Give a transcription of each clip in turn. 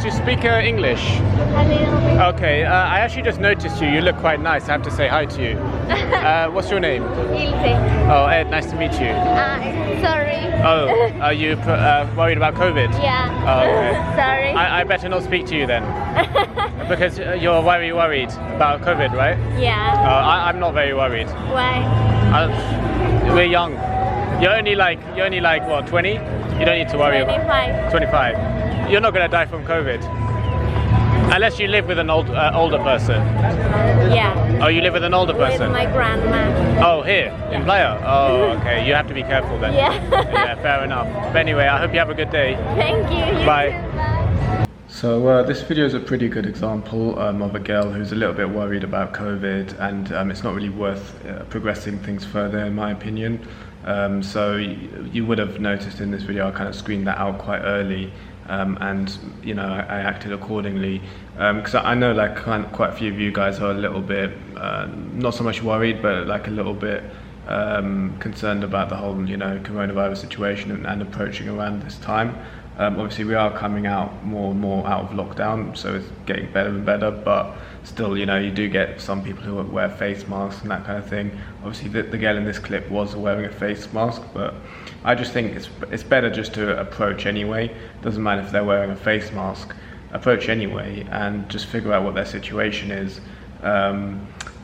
you speak English? A little bit. Okay, I actually just noticed you. You look quite nice. I have to say hi to you. What's your name? Ilse. Oh, Ed, nice to meet you. Sorry. Oh, are you worried about COVID? Yeah. Oh, okay. Sorry. I better not speak to you then. Because you're very worried about COVID, right? Yeah. I'm not very worried. Why? We're young. You're only like what, 20? You don't need to worry about 25. You're not going to die from COVID. Unless you live with an older person. Yeah. Oh, you live with an older person? With my grandma. Oh, here? In Playa? Oh, okay. You have to be careful then. Yeah. Yeah, fair enough. But anyway, I hope you have a good day. Thank you. You Bye. too. Bye. So this video is a pretty good example of a girl who's a little bit worried about COVID, and it's not really worth progressing things further in my opinion. So you would have noticed in this video I kind of screened that out quite early, and you know I acted accordingly, because I know like quite a few of you guys are a little bit not so much worried, but like a little bit concerned about the whole coronavirus situation and approaching around this time. Obviously we are coming out more and more out of lockdown, so it's getting better and better, but still, you do get some people who wear face masks and that kind of thing. Obviously the girl in this clip was wearing a face mask, but I just think it's better just to approach anyway. Doesn't matter if they're wearing a face mask, approach anyway and just figure out what their situation is.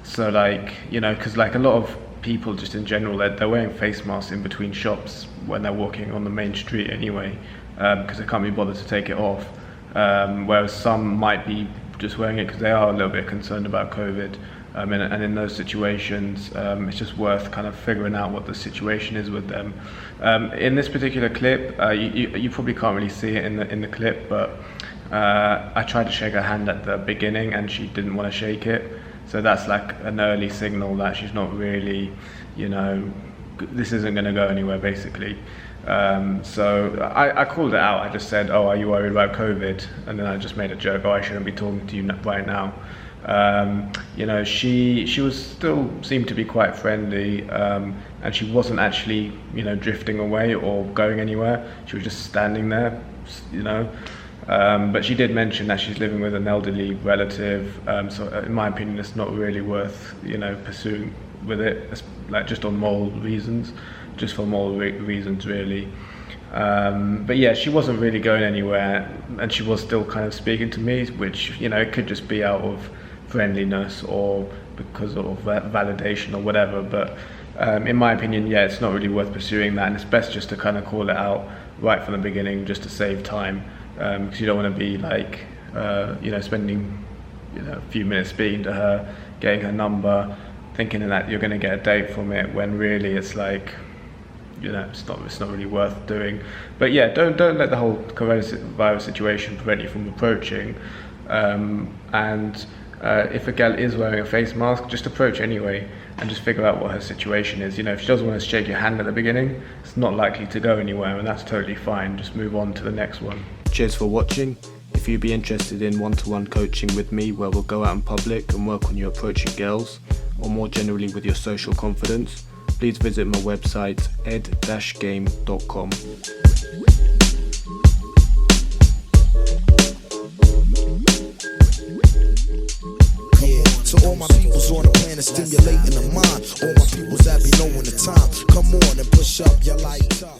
So like, because like a lot of people just in general, they're wearing face masks in between shops when they're walking on the main street anyway, because they can't be bothered to take it off, whereas some might be just wearing it because they are a little bit concerned about COVID, and in those situations it's just worth kind of figuring out what the situation is with them. In this particular clip, you probably can't really see it in the clip, but I tried to shake her hand at the beginning and she didn't want to shake it, so that's like an early signal that she's not really, this isn't going to go anywhere basically. So I called it out. I just said, oh, are you worried about COVID? And then I just made a joke, oh, I shouldn't be talking to you right now. She was still seemed to be quite friendly, and she wasn't actually drifting away or going anywhere. She was just standing there, but she did mention that she's living with an elderly relative, so in my opinion it's not really worth pursuing with it, like just on moral reasons, just for moral reasons really. But yeah, she wasn't really going anywhere, and she was still kind of speaking to me, which it could just be out of friendliness or because of validation or whatever, but in my opinion, yeah, it's not really worth pursuing that, and it's best just to kind of call it out right from the beginning, just to save time, because you don't want to be like spending a few minutes speaking to her, getting her number, thinking that you're going to get a date from it, when really it's like it's not really worth doing. But yeah, don't let the whole coronavirus situation prevent you from approaching, and if a girl is wearing a face mask, just approach anyway and just figure out what her situation is. If she doesn't want to shake your hand at the beginning, it's not likely to go anywhere, and that's totally fine. Just move on to the next one. Cheers for watching. If you'd be interested in one-to-one coaching with me, where we'll go out in public and work on your approaching girls, or more generally with your social confidence, please visit my website ed-game.com. So all my peoples on the planet stimulating the mind. All my peoples that be knowing the time. Come on and push up your light up.